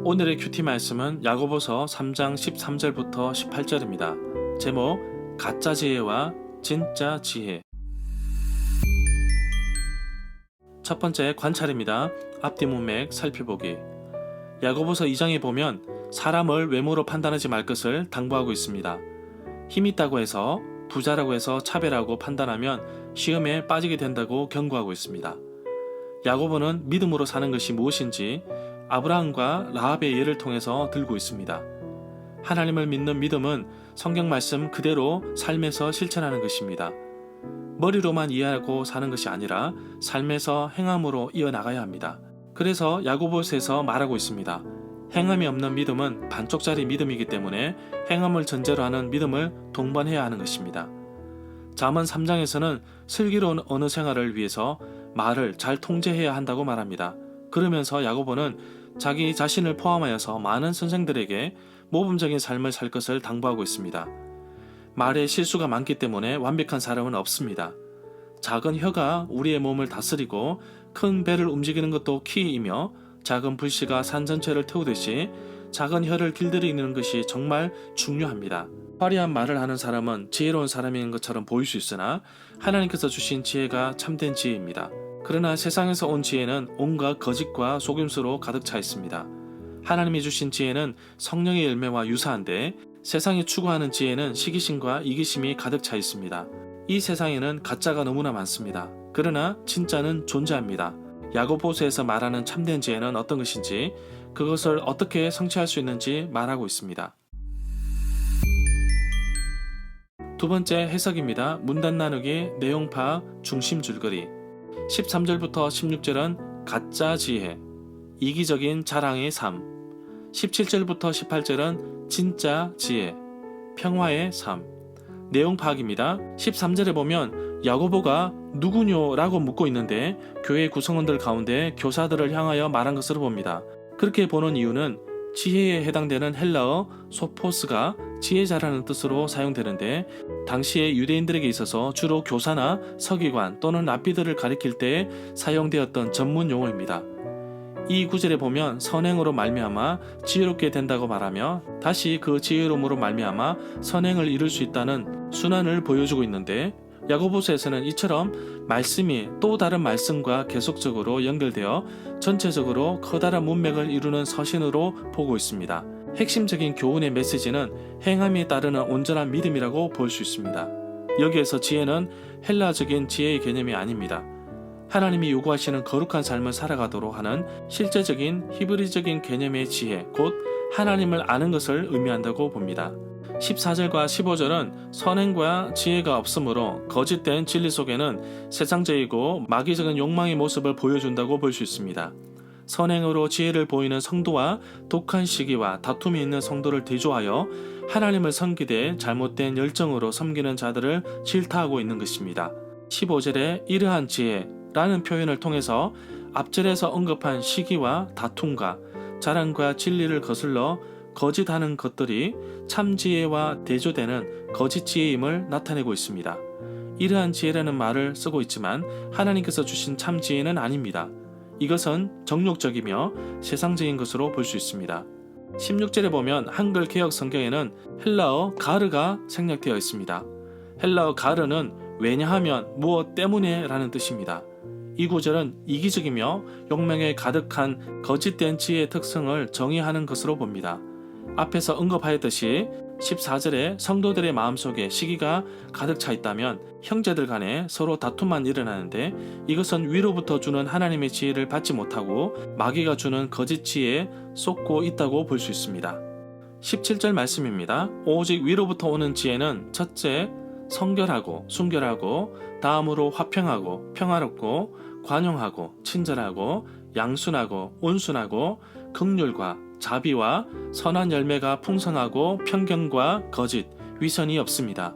오늘의 큐티 말씀은 야고보서 3장 13절부터 18절입니다. 제목 가짜 지혜와 진짜 지혜. 첫 번째 관찰입니다. 앞뒤 문맥 살펴보기. 야고보서 2장에 보면 사람을 외모로 판단하지 말 것을 당부하고 있습니다. 힘 있다고 해서 부자라고 해서 차별하고 판단하면 시험에 빠지게 된다고 경고하고 있습니다. 야고보는 믿음으로 사는 것이 무엇인지 아브라함과 라합의 예를 통해서 들고 있습니다. 하나님을 믿는 믿음은 성경 말씀 그대로 삶에서 실천하는 것입니다. 머리로만 이해하고 사는 것이 아니라 삶에서 행함으로 이어나가야 합니다. 그래서 야고보서에서 말하고 있습니다. 행함이 없는 믿음은 반쪽짜리 믿음이기 때문에 행함을 전제로 하는 믿음을 동반해야 하는 것입니다. 잠언 3장에서는 슬기로운 언어 생활을 위해서 말을 잘 통제해야 한다고 말합니다. 그러면서 야고보는 자기 자신을 포함하여서 많은 선생들에게 모범적인 삶을 살 것을 당부하고 있습니다. 말에 실수가 많기 때문에 완벽한 사람은 없습니다. 작은 혀가 우리의 몸을 다스리고 큰 배를 움직이는 것도 키이며 작은 불씨가 산 전체를 태우듯이 작은 혀를 길들이는 것이 정말 중요합니다. 화려한 말을 하는 사람은 지혜로운 사람인 것처럼 보일 수 있으나 하나님께서 주신 지혜가 참된 지혜입니다. 그러나 세상에서 온 지혜는 온갖 거짓과 속임수로 가득 차 있습니다. 하나님이 주신 지혜는 성령의 열매와 유사한데 세상이 추구하는 지혜는 시기심과 이기심이 가득 차 있습니다. 이 세상에는 가짜가 너무나 많습니다. 그러나 진짜는 존재합니다. 야고보서에서 말하는 참된 지혜는 어떤 것인지, 그것을 어떻게 성취할 수 있는지 말하고 있습니다. 두 번째 해석입니다. 문단 나누기, 내용 파악, 중심 줄거리. 13절부터 16절은 가짜 지혜, 이기적인 자랑의 삶. 17절부터 18절은 진짜 지혜, 평화의 삶. 내용 파악입니다. 13절에 보면 야고보가 누구뇨? 라고 묻고 있는데 교회 구성원들 가운데 교사들을 향하여 말한 것으로 봅니다. 그렇게 보는 이유는 지혜에 해당되는 헬라어 소포스가 지혜자라는 뜻으로 사용되는데 당시에 유대인들에게 있어서 주로 교사나 서기관 또는 랍비들을 가리킬 때 사용되었던 전문 용어입니다. 이 구절에 보면 선행으로 말미암아 지혜롭게 된다고 말하며 다시 그 지혜로움으로 말미암아 선행을 이룰 수 있다는 순환을 보여주고 있는데 야고보서에서는 이처럼 말씀이 또 다른 말씀과 계속적으로 연결되어 전체적으로 커다란 문맥을 이루는 서신으로 보고 있습니다. 핵심적인 교훈의 메시지는 행함에 따르는 온전한 믿음이라고 볼 수 있습니다. 여기에서 지혜는 헬라적인 지혜의 개념이 아닙니다. 하나님이 요구하시는 거룩한 삶을 살아가도록 하는 실제적인 히브리적인 개념의 지혜, 곧 하나님을 아는 것을 의미한다고 봅니다. 14절과 15절은 선행과 지혜가 없으므로 거짓된 진리 속에는 세상적이고 마귀적인 욕망의 모습을 보여준다고 볼 수 있습니다. 선행으로 지혜를 보이는 성도와 독한 시기와 다툼이 있는 성도를 대조하여 하나님을 섬기되 잘못된 열정으로 섬기는 자들을 질타하고 있는 것입니다. 15절에 이러한 지혜라는 표현을 통해서 앞절에서 언급한 시기와 다툼과 자랑과 진리를 거슬러 거짓하는 것들이 참 지혜와 대조되는 거짓 지혜임을 나타내고 있습니다. 이러한 지혜라는 말을 쓰고 있지만 하나님께서 주신 참 지혜는 아닙니다. 이것은 정욕적이며 세상적인 것으로 볼 수 있습니다. 16절에 보면 한글 개역 성경에는 헬라어 가르가 생략되어 있습니다. 헬라어 가르는 왜냐하면 무엇 때문에 라는 뜻입니다. 이 구절은 이기적이며 욕망에 가득한 거짓된 지혜의 특성을 정의하는 것으로 봅니다. 앞에서 언급하였듯이 14절에 성도들의 마음속에 시기가 가득 차 있다면 형제들 간에 서로 다툼만 일어나는데 이것은 위로부터 주는 하나님의 지혜를 받지 못하고 마귀가 주는 거짓 지혜에 쏟고 있다고 볼 수 있습니다. 17절 말씀입니다. 오직 위로부터 오는 지혜는 첫째, 성결하고 순결하고 다음으로 화평하고 평화롭고 관용하고 친절하고 양순하고 온순하고 긍휼과 자비와 선한 열매가 풍성하고 편견과 거짓, 위선이 없습니다.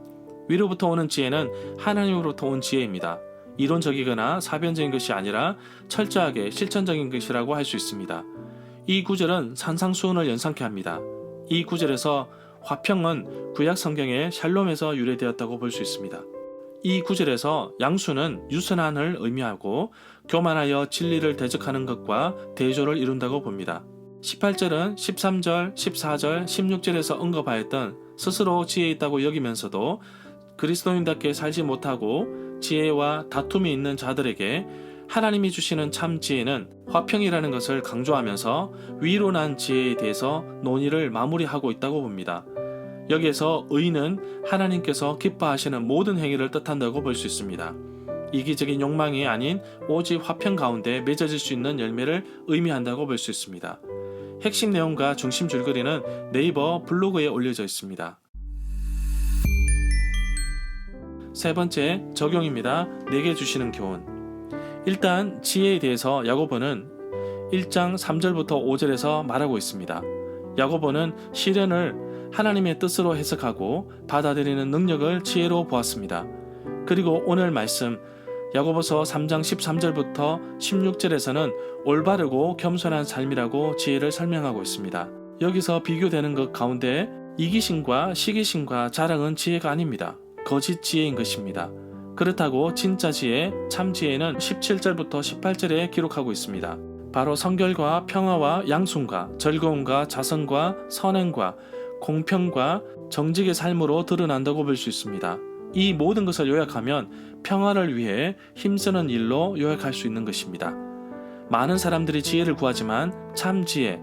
위로부터 오는 지혜는 하나님으로부터 온 지혜입니다. 이론적이거나 사변적인 것이 아니라 철저하게 실천적인 것이라고 할 수 있습니다. 이 구절은 산상수훈을 연상케 합니다. 이 구절에서 화평은 구약 성경의 샬롬에서 유래되었다고 볼 수 있습니다. 이 구절에서 양수는 유선한을 의미하고 교만하여 진리를 대적하는 것과 대조를 이룬다고 봅니다. 18절은 13절, 14절, 16절에서 언급하였던 스스로 지혜 있다고 여기면서도 그리스도인답게 살지 못하고 지혜와 다툼이 있는 자들에게 하나님이 주시는 참 지혜는 화평이라는 것을 강조하면서 위로 난 지혜에 대해서 논의를 마무리하고 있다고 봅니다. 여기에서 의는 하나님께서 기뻐하시는 모든 행위를 뜻한다고 볼 수 있습니다. 이기적인 욕망이 아닌 오직 화평 가운데 맺어질 수 있는 열매를 의미한다고 볼 수 있습니다. 핵심 내용과 중심 줄거리는 네이버 블로그에 올려져 있습니다. 세 번째, 적용입니다. 내게 주시는 교훈. 일단 지혜에 대해서 야고보는 1장 3절부터 5절에서 말하고 있습니다. 야고보는 시련을 하나님의 뜻으로 해석하고 받아들이는 능력을 지혜로 보았습니다. 그리고 오늘 말씀 야고보서 3장 13절부터 16절에서는 올바르고 겸손한 삶이라고 지혜를 설명하고 있습니다. 여기서 비교되는 것 가운데 이기심과 시기심과 자랑은 지혜가 아닙니다. 거짓 지혜인 것입니다. 그렇다고 진짜 지혜, 참 지혜는 17절부터 18절에 기록하고 있습니다. 바로 성결과 평화와 양순과 즐거움과 자성과 선행과 공평과 정직의 삶으로 드러난다고 볼 수 있습니다. 이 모든 것을 요약하면 평화를 위해 힘쓰는 일로 요약할 수 있는 것입니다. 많은 사람들이 지혜를 구하지만 참 지혜,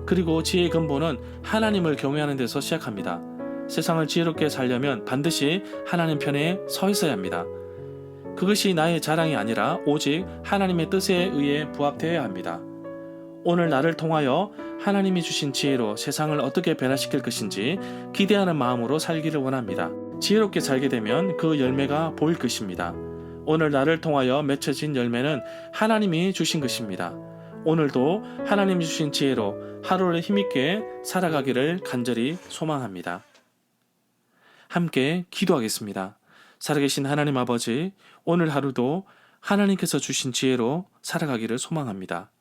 그리고 지혜의 근본은 하나님을 경외하는 데서 시작합니다. 세상을 지혜롭게 살려면 반드시 하나님 편에 서 있어야 합니다. 그것이 나의 자랑이 아니라 오직 하나님의 뜻에 의해 부합되어야 합니다. 오늘 나를 통하여 하나님이 주신 지혜로 세상을 어떻게 변화시킬 것인지 기대하는 마음으로 살기를 원합니다. 지혜롭게 살게 되면 그 열매가 보일 것입니다. 오늘 나를 통하여 맺혀진 열매는 하나님이 주신 것입니다. 오늘도 하나님이 주신 지혜로 하루를 힘있게 살아가기를 간절히 소망합니다. 함께 기도하겠습니다. 살아계신 하나님 아버지, 오늘 하루도 하나님께서 주신 지혜로 살아가기를 소망합니다.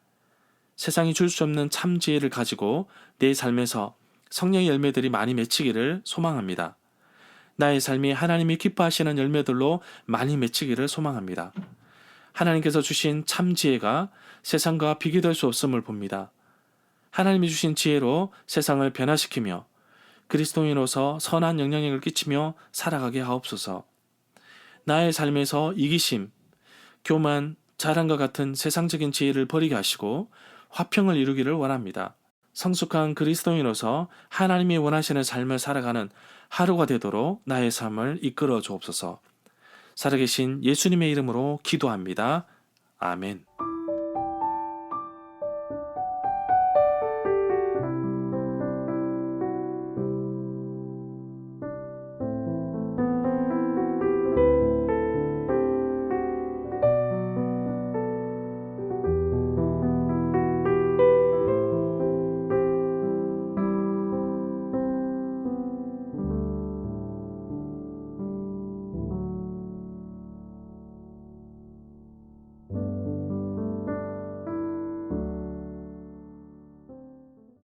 세상이 줄 수 없는 참 지혜를 가지고 내 삶에서 성령의 열매들이 많이 맺히기를 소망합니다. 나의 삶이 하나님이 기뻐하시는 열매들로 많이 맺히기를 소망합니다. 하나님께서 주신 참 지혜가 세상과 비교될 수 없음을 봅니다. 하나님이 주신 지혜로 세상을 변화시키며 그리스도인으로서 선한 영향력을 끼치며 살아가게 하옵소서. 나의 삶에서 이기심, 교만, 자랑과 같은 세상적인 지혜를 버리게 하시고 화평을 이루기를 원합니다. 성숙한 그리스도인으로서 하나님이 원하시는 삶을 살아가는 하루가 되도록 나의 삶을 이끌어 주옵소서. 살아계신 예수님의 이름으로 기도합니다. 아멘.